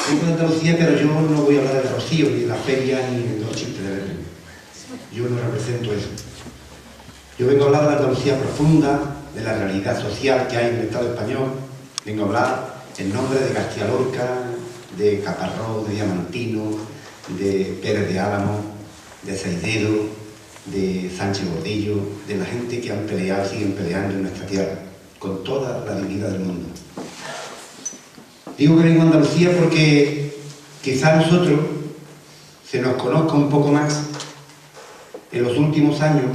Vengo de Andalucía, pero yo no voy a hablar de Rocío, ni de la feria, ni de los chistes de Berlín. Yo no represento eso. Yo vengo a hablar de la Andalucía profunda, de la realidad social que hay en el Estado español. Vengo a hablar en nombre de García Lorca, de Caparrós, de Diamantino, de Pérez de Álamo, de Saicedo, de Sánchez Gordillo, de la gente que han peleado y siguen peleando en nuestra tierra, con toda la dignidad del mundo. Digo que vengo a Andalucía porque quizá a nosotros se nos conozca un poco más en los últimos años,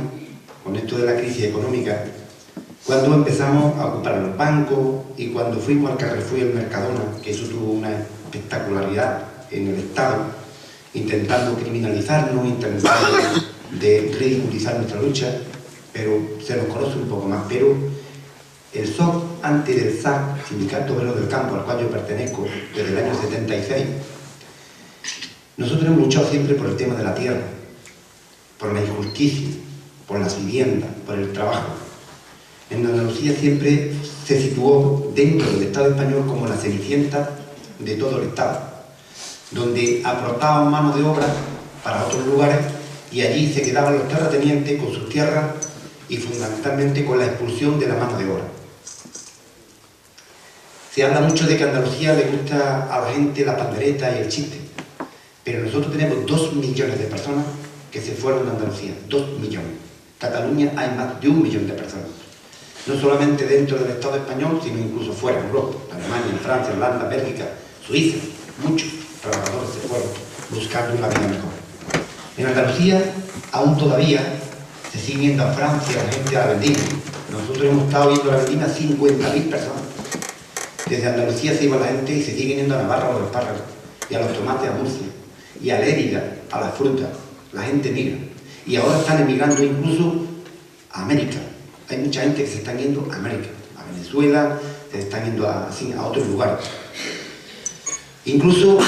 con esto de la crisis económica, cuando empezamos a ocupar los bancos y cuando fuimos al Carrefour y al Mercadona, que eso tuvo una espectacularidad en el Estado, intentando criminalizarnos, intentando de ridiculizar nuestra lucha, pero se nos conoce un poco más. Pero el SOC, antes del SAC, Sindicato Obrero del Campo, al cual yo pertenezco desde el año 76, nosotros hemos luchado siempre por el tema de la tierra, por la injusticia, por las viviendas, por el trabajo. En Andalucía siempre se situó dentro del Estado español como la cenicienta de todo el Estado, donde aportaban mano de obra para otros lugares y allí se quedaban los terratenientes con sus tierras y fundamentalmente con la expulsión de la mano de obra. Se habla mucho de que a Andalucía le gusta a la gente la pandereta y el chiste, pero nosotros tenemos 2 millones de personas que se fueron de Andalucía, 2 millones. En Cataluña hay más de 1 millón de personas, no solamente dentro del Estado español, sino incluso fuera, en Europa, Alemania, Francia, Holanda, Bélgica, Suiza. Muchos trabajadores se fueron buscando una vida mejor. En Andalucía, aún todavía, se sigue yendo a Francia la gente a la vendimia. Nosotros hemos estado yendo a la vendimia a 50.000 personas. Desde Andalucía se iba la gente y se sigue yendo a Navarra a los espárragos, y a los tomates a Murcia, y a Lérida, a las frutas. La gente migra. Y ahora están emigrando incluso a América. Hay mucha gente que se está yendo a América, a Venezuela, se están yendo a otros lugares. Incluso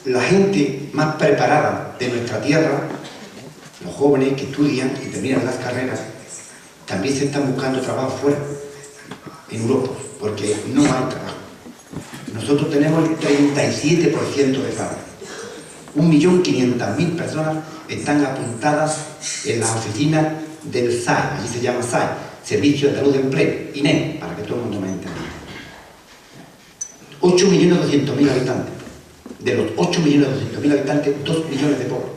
la gente más preparada de nuestra tierra, los jóvenes que estudian y terminan las carreras, también se están buscando trabajo fuera, en Europa, porque no hay trabajo. Nosotros tenemos el 37% de paro. 1.500.000 personas están apuntadas en las oficinas del SAE, allí se llama SAE, Servicio Andaluz de Empleo, INEM, para que todo el mundo me entienda. 8.200.000 habitantes. De los 8.200.000 habitantes, 2 millones de pobres.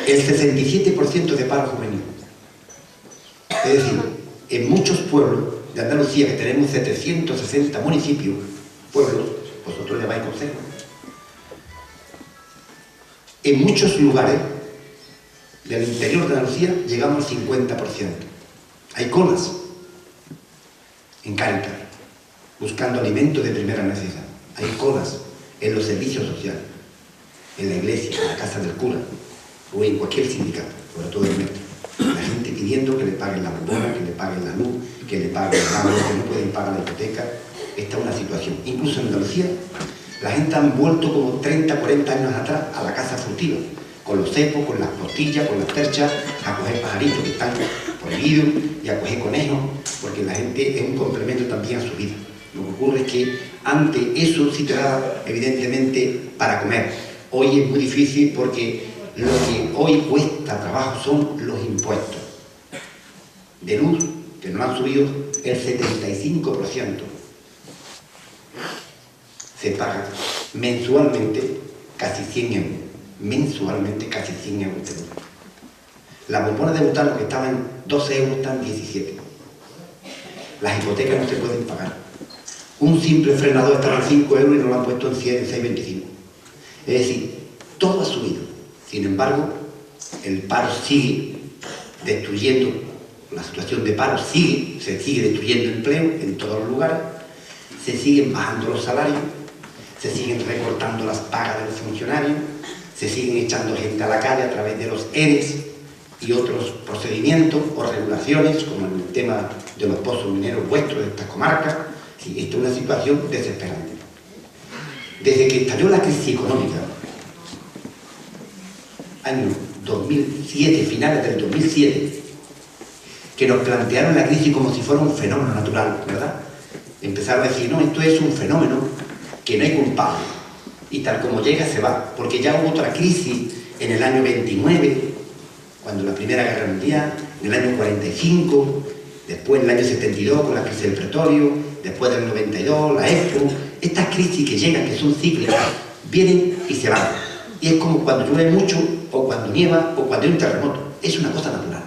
El 67% de paro juvenil. Es decir, en muchos pueblos de Andalucía, que tenemos 760 municipios, pueblos, vosotros llamáis consejos, en muchos lugares del interior de Andalucía llegamos al 50%. Hay colas en Cáritas, buscando alimentos de primera necesidad. Hay colas en los servicios sociales, en la iglesia, en la casa del cura, o en cualquier sindicato, sobre todo el metro. La gente pidiendo que le paguen la bombona, que le paguen la luz, que le paguen el agua, que no pueden pagar la hipoteca. Esta es una situación. Incluso en Andalucía, la gente ha vuelto como 30, 40 años atrás a la caza furtiva, con los cepos, con las postillas, con las perchas, a coger pajaritos que están prohibidos y a coger conejos, porque la gente es un complemento también a su vida. Lo que ocurre es que antes eso sí te daba, evidentemente, para comer. Hoy es muy difícil porque lo que hoy cuesta trabajo son los impuestos de luz, que nos han subido el 75%. Se paga mensualmente casi 100 euros. Mensualmente casi 100 euros de luz. Las bombonas de butano que estaban en 12 euros están 17. Las hipotecas no se pueden pagar. Un simple frenador estaba en 5 euros y nos lo han puesto en 6,25. Es decir, todo ha subido. Sin embargo, el paro sigue destruyendo, la situación de paro sigue, se sigue destruyendo empleo en todos los lugares, se siguen bajando los salarios, se siguen recortando las pagas de los funcionarios, se siguen echando gente a la calle a través de los ERES y otros procedimientos o regulaciones, como en el tema de los pozos mineros vuestros de estas comarcas. Sí, esto es una situación desesperante. Desde que estalló la crisis económica, año 2007, finales del 2007, que nos plantearon la crisis como si fuera un fenómeno natural, ¿verdad? Empezaron a decir, no, esto es un fenómeno que no hay culpable, y tal como llega se va, porque ya hubo otra crisis en el año 29, cuando la Primera Guerra Mundial, en el año 45, después en el año 72 con la crisis del petróleo, después del 92, la Expo. Estas crisis que llegan, que son cíclicas, vienen y se van. Y es como cuando llueve mucho, o cuando nieva, o cuando hay un terremoto. Es una cosa natural.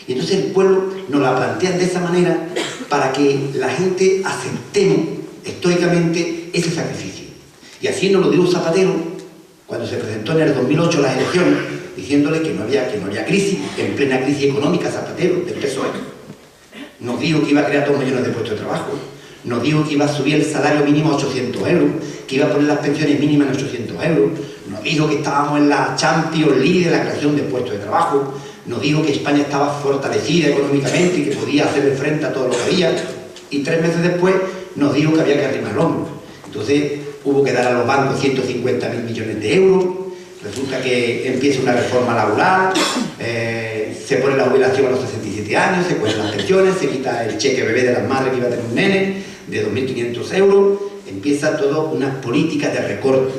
Y entonces el pueblo nos la plantea de esa manera para que la gente aceptemos estoicamente ese sacrificio. Y así nos lo dijo Zapatero cuando se presentó en el 2008 las elecciones, diciéndole que no había crisis, en plena crisis económica. Zapatero, del PSOE, nos dijo que iba a crear 2 millones de puestos de trabajo, nos dijo que iba a subir el salario mínimo a 800 euros, que iba a poner las pensiones mínimas en 800 euros, nos dijo que estábamos en la Champions League de la creación de puestos de trabajo, nos dijo que España estaba fortalecida económicamente y que podía hacerle frente a todo lo que había, y 3 meses después nos dijo que había que arrimar el hombro. Entonces hubo que dar a los bancos 150.000 millones de euros, resulta que empieza una reforma laboral, se pone la jubilación a los 67 años, se ponen las pensiones, se quita el cheque bebé de las madres que iba a tener un nene de 2.500 euros, empieza toda una política de recorte.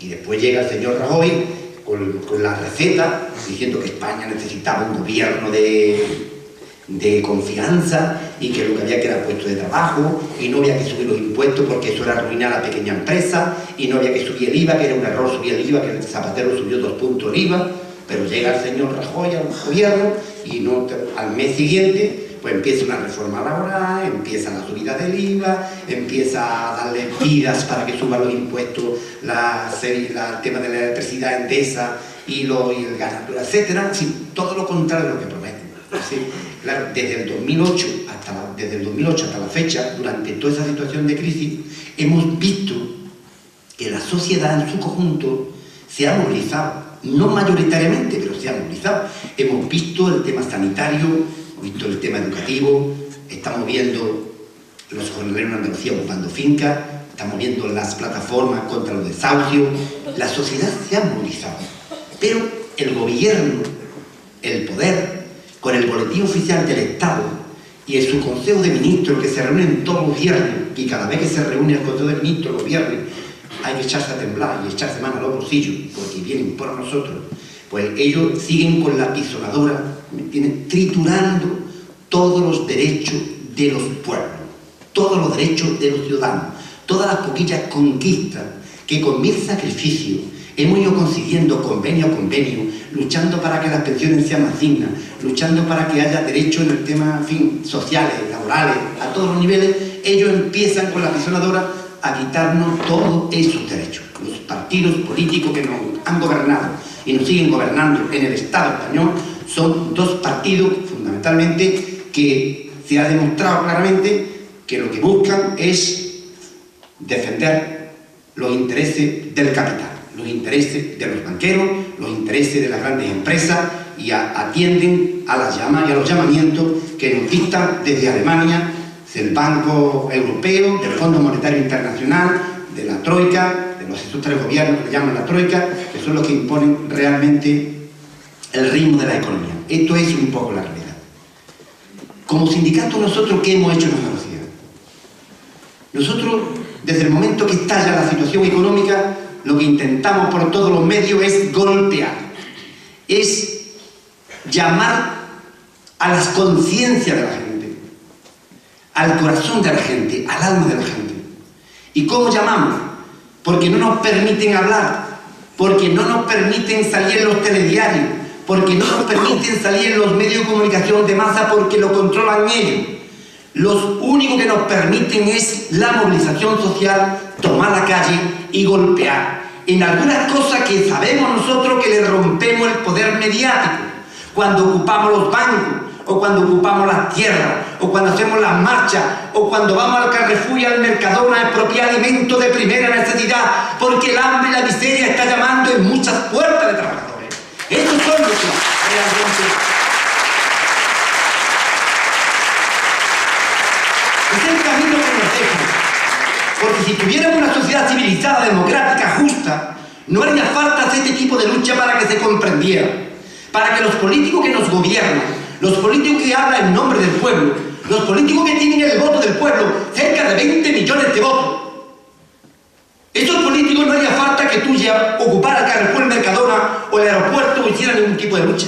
Y después llega el señor Rajoy con la receta diciendo que España necesitaba un gobierno de confianza y que lo que había que era puestos de trabajo y no había que subir los impuestos porque eso era arruinar a la pequeña empresa y no había que subir el IVA, que era un error subir el IVA, que el Zapatero subió 2 puntos el IVA, pero llega el señor Rajoy al gobierno y al mes siguiente pues empieza una reforma laboral, empieza la subida del IVA, empieza a darle vidas para que suban los impuestos, el tema de la electricidad Endesa y el gas natural, etcétera, todo lo contrario de lo que prometen. ¿Sí? Claro, desde el 2008 hasta la fecha, durante toda esa situación de crisis, hemos visto que la sociedad en su conjunto se ha movilizado, no mayoritariamente, pero se ha movilizado. Hemos visto el tema sanitario, hemos visto el tema educativo, estamos viendo los jornaleros en Andalucía ocupando fincas, estamos viendo las plataformas contra los desahucios. La sociedad se ha movilizado, pero el gobierno, el poder, con el boletín oficial del Estado y en su Consejo de Ministros, que se reúnen todos los viernes, y cada vez que se reúne el Consejo de Ministros los viernes hay que echarse a temblar y echarse mano a los bolsillos porque vienen por nosotros, pues ellos siguen con la pisonadora, triturando todos los derechos de los pueblos, todos los derechos de los ciudadanos, todas las poquillas conquistas que con 1000 sacrificios hemos ido consiguiendo convenio a convenio, luchando para que las pensiones sean más dignas, luchando para que haya derechos en el tema, en fin, sociales, laborales, a todos los niveles. Ellos empiezan con la pisonadora a quitarnos todos esos derechos. Los partidos políticos que nos han gobernado y nos siguen gobernando en el Estado español son 2 partidos, fundamentalmente, que se ha demostrado claramente que lo que buscan es defender los intereses del capital, los intereses de los banqueros, los intereses de las grandes empresas, y atienden a las llamas y a los llamamientos que nos dictan desde Alemania, del Banco Europeo, del Fondo Monetario Internacional, de la Troika, de los 3 gobiernos que llaman la Troika, que son los que imponen realmente el ritmo de la economía. Esto es un poco la realidad. Como sindicato, nosotros, ¿qué hemos hecho en Andalucía? Nosotros, desde el momento que estalla la situación económica, lo que intentamos por todos los medios es golpear, es llamar a las conciencias de la gente, al corazón de la gente, al alma de la gente. ¿Y cómo llamamos? Porque no nos permiten hablar, porque no nos permiten salir en los telediarios, porque no nos permiten salir en los medios de comunicación de masa, porque lo controlan ellos. Los únicos que nos permiten es la movilización social, tomar la calle y golpear en algunas cosas que sabemos nosotros que le rompemos el poder mediático, cuando ocupamos los bancos, o cuando ocupamos las tierras, o cuando hacemos las marchas, o cuando vamos al Carrefour y al Mercadona a expropiar alimentos de primera necesidad, porque el hambre y la miseria está llamando en muchas puertas de trabajadores. Estos son los que realmente... Es el camino que nos dejan. Porque si tuviéramos una sociedad civilizada, democrática, justa, no haría falta este tipo de lucha para que se comprendiera, para que los políticos que nos gobiernan, los políticos que hablan en nombre del pueblo, los políticos que tienen el voto del pueblo, cerca de 20 millones de votos, tuya ocupara el Carrefour Mercadona o el aeropuerto o hiciera ningún tipo de lucha.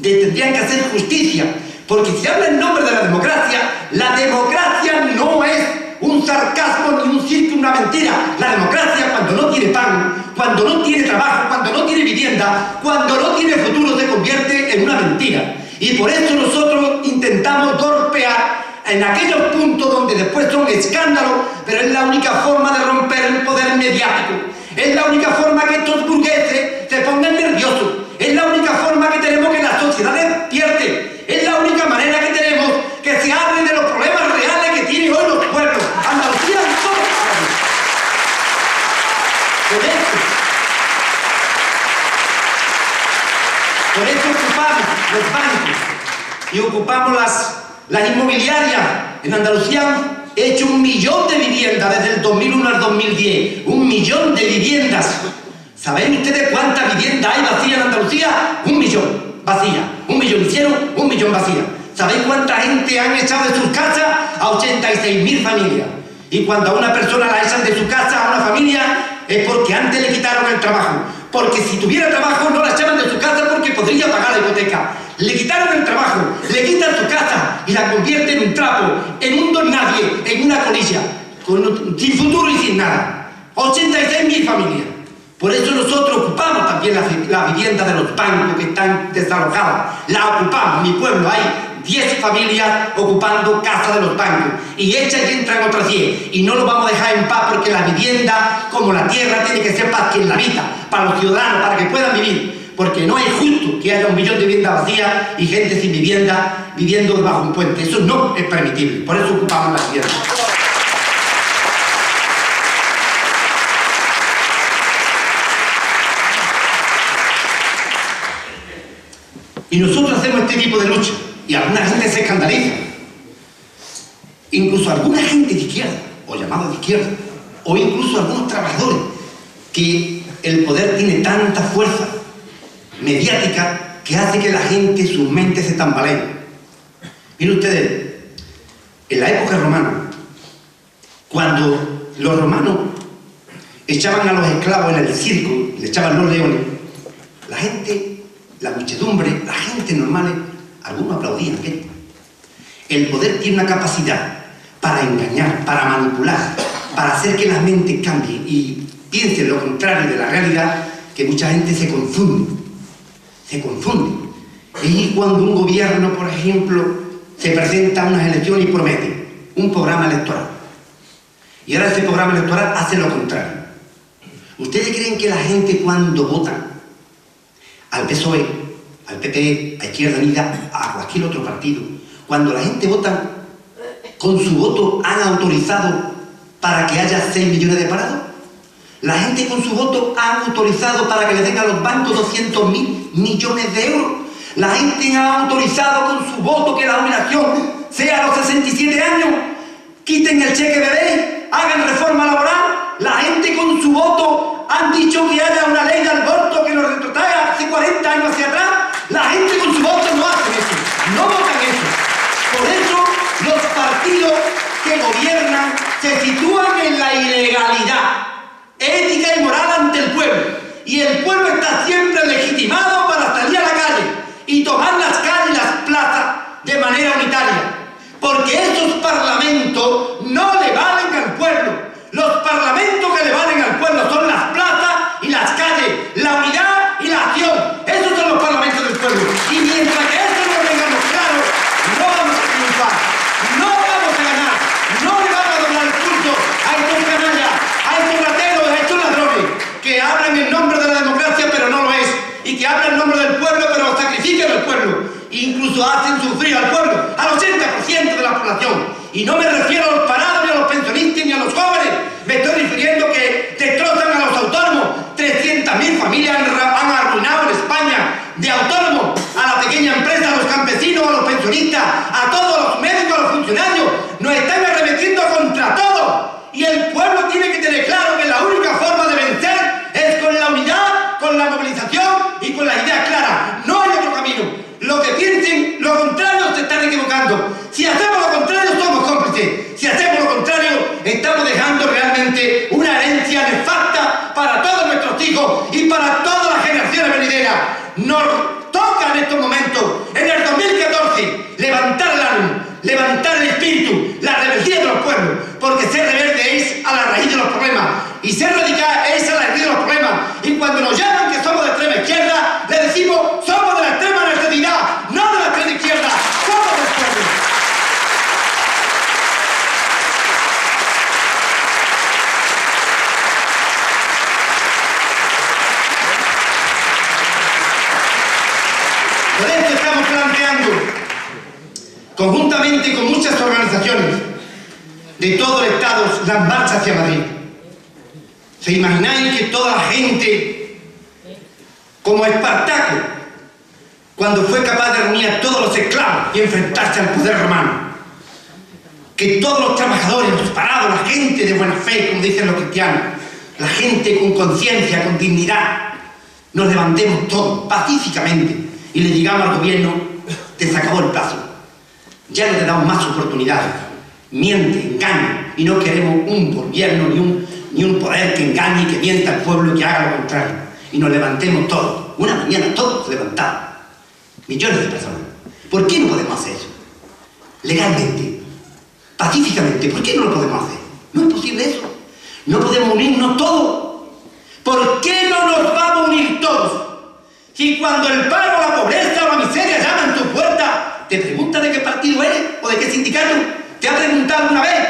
Tendrían que hacer justicia, porque si habla en nombre de la democracia no es un sarcasmo ni un circo, una mentira. La democracia, cuando no tiene pan, cuando no tiene trabajo, cuando no tiene vivienda, cuando no tiene futuro, se convierte en una mentira. Y por eso nosotros intentamos golpear en aquellos puntos donde después son escándalos, pero es la única forma de romper el poder mediático. Es la única forma que estos burgueses se pongan nerviosos. Es la única forma que tenemos que la sociedad despierte. Es la única manera que tenemos que se hable de los problemas reales que tienen hoy los pueblos. Andalucía en todo. Por eso ocupamos los bancos y ocupamos las inmobiliarias. En Andalucía han hecho 1 millón de viviendas desde el 2001 al 2010. 1 millón de viviendas. ¿Saben ustedes cuántas viviendas hay vacías en Andalucía? 1 millón vacías. 1 millón hicieron, 1 millón vacías. ¿Sabéis cuánta gente han echado de sus casas? A 86.000 familias. Y cuando a una persona la echan de su casa, a una familia, es porque antes le quitaron el trabajo. Porque si tuviera trabajo no la echaban de su casa porque podría pagar la hipoteca. Le quitaron el trabajo, le quitan su casa y la convierten en un trapo, en un don nadie, en una colilla, sin futuro y sin nada. 86.000 familias. Por eso nosotros ocupamos también la vivienda de los bancos que están desalojadas. La ocupamos. En mi pueblo hay 10 familias ocupando casas de los bancos. Y echan y entran otras 10. Y no lo vamos a dejar en paz porque la vivienda, como la tierra, tiene que ser para quien la habita, para los ciudadanos, para que puedan vivir. Porque no es justo que haya 1 millón de viviendas vacías y gente sin vivienda viviendo debajo de un puente. Eso no es permitible. Por eso ocupamos la vivienda. Y nosotros hacemos este tipo de lucha. Y alguna gente se escandaliza. Incluso alguna gente de izquierda, o llamados de izquierda, o incluso algunos trabajadores, que el poder tiene tanta fuerza mediática que hace que la gente, sus mentes se tambaleen. Miren ustedes, en la época romana, cuando los romanos echaban a los esclavos en el circo, le echaban los leones, la gente, la muchedumbre, la gente normal, algunos aplaudían aquello. El poder tiene una capacidad para engañar, para manipular, para hacer que las mentes cambien y piensen lo contrario de la realidad, que mucha gente se confunde. Se confunde. Y cuando un gobierno, por ejemplo, se presenta a unas elecciones y promete un programa electoral. Y ahora ese programa electoral hace lo contrario. ¿Ustedes creen que la gente cuando vota al PSOE, al PP, a Izquierda Unida, a cualquier otro partido, cuando la gente vota, con su voto han autorizado para que haya 6 millones de parados? La gente con su voto ha autorizado para que le den a los bancos 200.000 millones de euros. La gente ha autorizado con su voto que la jubilación sea a los 67 años. Quiten el cheque bebé, hagan reforma laboral. La gente con su voto han dicho que haya una ley de aborto que nos retrotraiga hace 40 años hacia atrás. La gente con su voto no hace eso, no votan eso. Por eso los partidos que gobiernan se sitúan en la ilegalidad ética y moral ante el pueblo. Y el pueblo está siempre legitimado para salir a la calle y tomar las calles y las plazas de manera unitaria. Porque esos parlamentos no le valen al pueblo. Los parlamentos que le valen al pueblo son las plazas y las calles, la unidad y la acción. Esos son los parlamentos del pueblo. Y mientras que eso no tengamos claro, no vamos a triunfar, no vamos a ganar, no le vamos a doblar el pulso a estos canallas, a estos rateros, a estos ladrones, que hablan en nombre de la democracia pero no lo es, y que hablan en nombre del pueblo pero sacrifican al pueblo, e incluso hacen sufrir al pueblo, al 80% de la población. Y no me refiero a los Nos toca en estos momentos, en el 2014, levantar el ánimo, levantar el espíritu, la rebeldía de los pueblos, porque ser rebelde es a la raíz de los problemas, y ser radical es a la raíz de los problemas. Y cuando nos llaman que somos de extrema izquierda, le decimos, somos de la extrema necesidad, no de la extrema izquierda, somos del pueblo. Por esto estamos planteando, conjuntamente con muchas organizaciones de todo el Estado, las marchas hacia Madrid. ¿Se imagináis que toda la gente, como Espartaco, cuando fue capaz de reunir a todos los esclavos y enfrentarse al poder romano, que todos los trabajadores, los parados, la gente de buena fe, como dicen los cristianos, la gente con conciencia, con dignidad, nos levantemos todos pacíficamente y le digamos al gobierno, te se acabó el plazo, ya no te damos más oportunidades, miente, engaña, y no queremos un gobierno ni un poder que engañe y que mienta al pueblo y que haga lo contrario, y nos levantemos todos, una mañana todos levantados, millones de personas. ¿Por qué no podemos hacer eso? Legalmente, pacíficamente, ¿por qué no lo podemos hacer? No es posible eso, no podemos unirnos todos. ¿Por qué no nos vamos a unir todos? Si cuando el paro, la pobreza o la miseria llaman a tu puerta, te preguntan de qué partido eres o de qué sindicato. ¿Te ha preguntado una vez?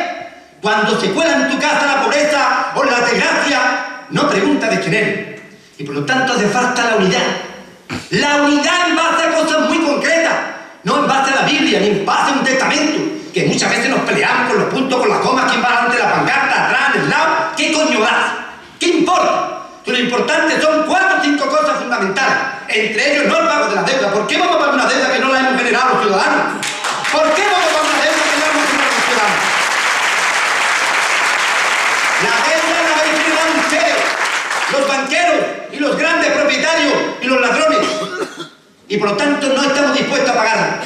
Cuando se cuela en tu casa la pobreza o la desgracia, no pregunta de quién eres. Y por lo tanto hace falta la unidad. La unidad en base a cosas muy concretas, no en base a la Biblia, ni en base a un testamento, que muchas veces nos peleamos con los puntos, con las comas, quién va delante de la pancarta, atrás, en el lado. ¿Qué coño das? ¿Qué importa? Lo importante son 4 o 5 cosas fundamentales, entre ellos no el pago de la deuda. ¿Por qué vamos a pagar una deuda que no la hemos generado los ciudadanos? ¿Por qué vamos a pagar una deuda que no la hemos generado los ciudadanos? La deuda la habéis generado ustedes, los banqueros y los grandes propietarios y los ladrones, y por lo tanto no estamos dispuestos a pagarla.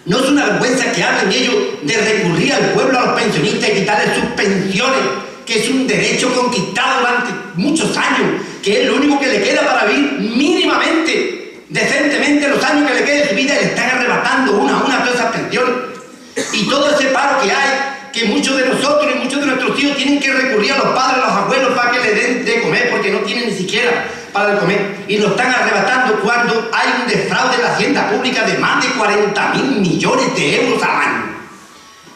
No es una vergüenza que hablen ellos de recurrir al pueblo, a los pensionistas y quitarles sus pensiones, que es un derecho conquistado durante muchos años, que es lo único que le queda para vivir mínimamente, decentemente los años que le quede de su vida, y le están arrebatando una a una todas esas pensiones. Y todo ese paro que hay, que muchos de nosotros y muchos de nuestros hijos tienen que recurrir a los padres, a los abuelos para que le den de comer, porque no tienen ni siquiera para comer, y lo están arrebatando cuando hay un desfraude en la hacienda pública de más de 40.000 millones de euros al año.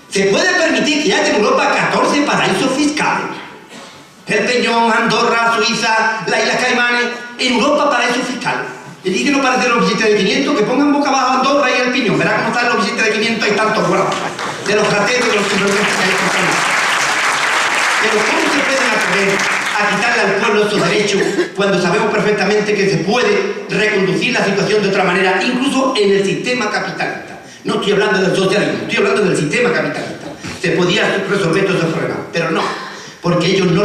¿Se puede permitir que haya en Europa 14 paraísos fiscales? El Peñón, Andorra, Suiza, las Islas Caimanes, en Europa paraísos fiscales. Le dije que no parecen los billetes de 500, que pongan boca abajo Andorra y el Peñón. Verá cómo están los billetes de 500, hay tantos guardados. De los rateros, de los sinvergüenzas que hay por ahí. Pero ¿cómo se pueden atrever a quitarle al pueblo estos derechos cuando sabemos perfectamente que se puede reconducir la situación de otra manera, incluso en el sistema capitalista? No estoy hablando del socialismo, estoy hablando del sistema capitalista. Se podía resolver todos esos problemas, pero no, porque ellos no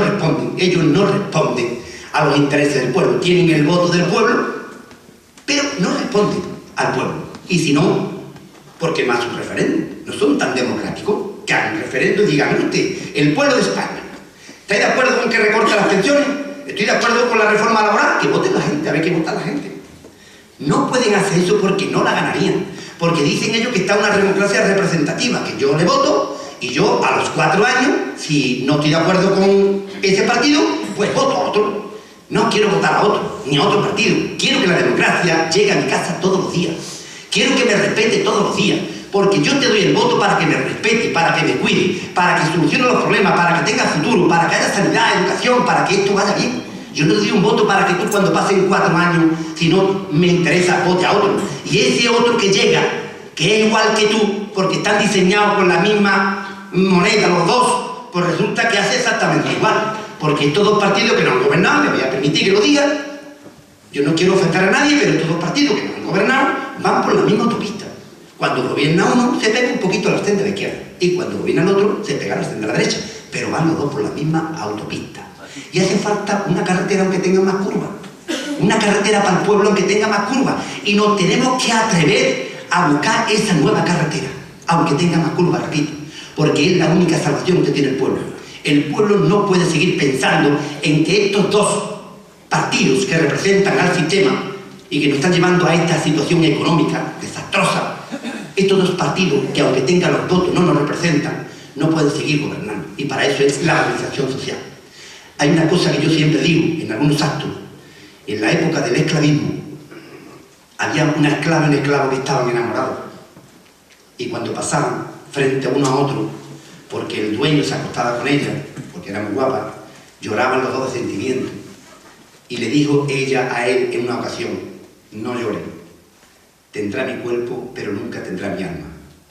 responden a los intereses del pueblo. Tienen el voto del pueblo, pero no responden al pueblo. Y si no, ¿por qué más un referéndum? No son tan democráticos que hagan un referéndum y digan, usted, el pueblo de España, ¿estáis de acuerdo con que recorte las pensiones? Estoy de acuerdo con la reforma laboral, que vote la gente, a ver qué vota la gente. No pueden hacer eso porque no la ganarían. Porque dicen ellos que está una democracia representativa, que yo le voto y yo a los 4 años, si no estoy de acuerdo con ese partido, pues voto a otro. No quiero votar a otro, ni a otro partido. Quiero que la democracia llegue a mi casa todos los días. Quiero que me respete todos los días, porque yo te doy el voto para que me respete, para que me cuide, para que solucione los problemas, para que tenga futuro, para que haya sanidad, educación, para que esto vaya bien. Yo no te doy un voto para que tú cuando pasen 4 años, si no me interesa, vote a otro. Y ese otro que llega, que es igual que tú, porque están diseñados con la misma moneda los dos, pues resulta que hace exactamente igual. Porque estos 2 partidos que no han gobernado, me voy a permitir que lo diga, yo no quiero ofender a nadie, pero estos 2 partidos que no han gobernado van por la misma autopista. Cuando gobierna uno, se pega un poquito a la extrema de la izquierda, y cuando gobierna el otro, se pega a la extrema de la derecha, pero van los 2 por la misma autopista. Y hace falta una carretera aunque tenga más curvas, una carretera para el pueblo aunque tenga más curvas, y nos tenemos que atrever a buscar esa nueva carretera, aunque tenga más curvas, repito, porque es la única salvación que tiene el pueblo. El pueblo no puede seguir pensando en que estos 2 partidos que representan al sistema y y que nos están llevando a esta situación económica desastrosa, estos dos partidos que aunque tengan los votos no nos representan, no pueden seguir gobernando, y para eso es la organización social. Hay una cosa que yo siempre digo en algunos actos: en la época del esclavismo había una esclava y un esclavo que estaban enamorados, y cuando pasaban frente a uno a otro, porque el dueño se acostaba con ella, porque era muy guapa, lloraban los dos de sentimiento, y le dijo ella a él en una ocasión: no lloren, tendrá mi cuerpo pero nunca tendrá mi alma,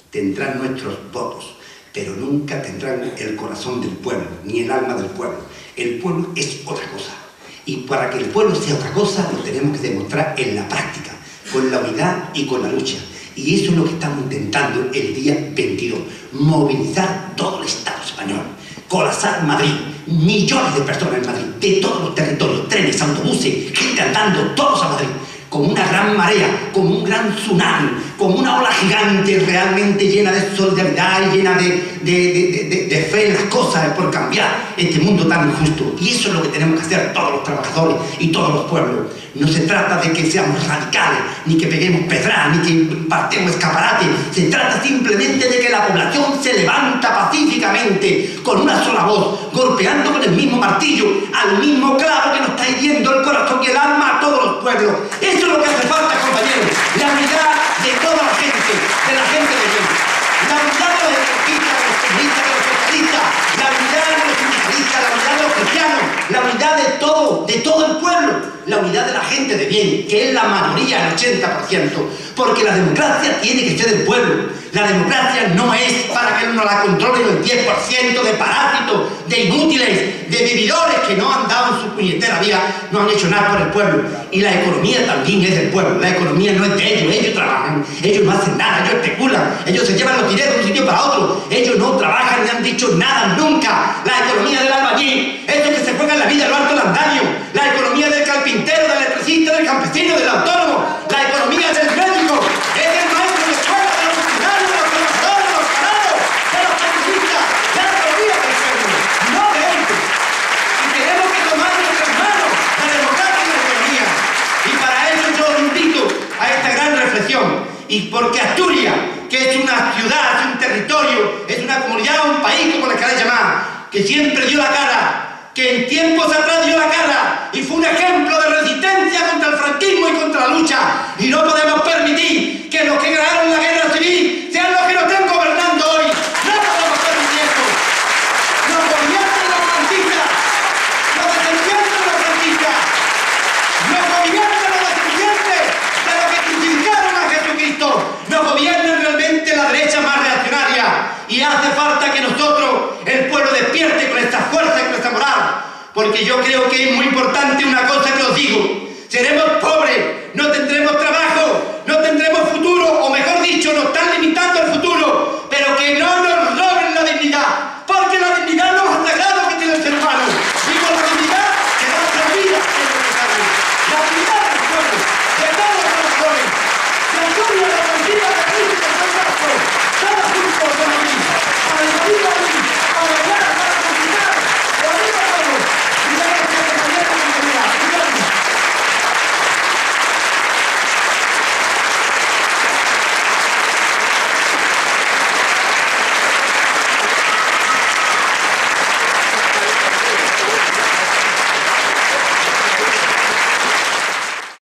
tendrán nuestros votos pero nunca tendrán el corazón del pueblo ni el alma del pueblo. El pueblo es otra cosa, y para que el pueblo sea otra cosa lo tenemos que demostrar en la práctica, con la unidad y con la lucha. Y eso es lo que estamos intentando el día 22, movilizar todo el Estado español, colapsar Madrid, millones de personas en Madrid, de todos los territorios, trenes, autobuses, gente andando, todos a Madrid, con una gran marea, con un gran tsunami, con una ola gigante realmente llena de solidaridad y llena de fe en las cosas, por cambiar este mundo tan injusto. Y eso es lo que tenemos que hacer todos los trabajadores y todos los pueblos. No se trata de que seamos radicales, ni que peguemos pedradas, ni que partemos escaparates. Se trata simplemente de que la población se levanta pacíficamente, con una sola voz, golpeando con el mismo martillo, al mismo clavo que nos está hiriendo el corazón y el alma a todos los pueblos. Eso es lo que hace falta, compañeros. La unidad de toda la gente de bien. La unidad de los ecologistas, de los comunistas, de los socialistas, la unidad de los sindicalistas, la unidad de los cristianos, la unidad de todo el pueblo, la unidad de la gente de bien, que es la mayoría, el 80%, porque la democracia tiene que ser del pueblo. La democracia no es para que uno la controle el 10% de parásitos, de inútiles, de vividores que no han dado en su puñetera vida, no han hecho nada por el pueblo. Y la economía también es del pueblo. La economía no es de ellos trabajan, ellos no hacen nada, ellos especulan, ellos se llevan los dineros de un sitio para otro, ellos no trabajan ni han dicho nada nunca. La economía del albañil, ellos que se juegan la vida en lo alto del andamio, la economía del carpintero, del electricista, del campesino, del autónomo, la economía del médico, es del maestro de escuela, de los funcionarios, de los trabajadores, de los parados, de los periodistas, la economía del pueblo, no de ellos. Y tenemos que tomar en nuestras manos la democracia y la economía. Y para eso yo os invito a esta gran reflexión. Y porque Asturias, que es una ciudad, es un territorio, es una comunidad, un país, como le queráis llamar, que siempre dio la cara, que en tiempos atrás dio la cara y fue un ejemplo de resistencia contra el franquismo y contra la lucha. Y no podemos permitir que los que ganaron la guerra civil sean los que nos estén gobernando hoy. No podemos permitir esto. Nos gobiernan los franquistas, los descendientes de los franquistas, nos gobiernan los descendientes de los que crucificaron a Jesucristo, nos gobiernan realmente la derecha más reaccionaria. Y hace falta que nosotros, el pueblo, despierte con esta fuerza y con esta moral, porque yo creo que es muy importante una cosa que os digo: seremos pobres, no tendremos trabajo, no tendremos futuro, o mejor dicho, nos están limitando el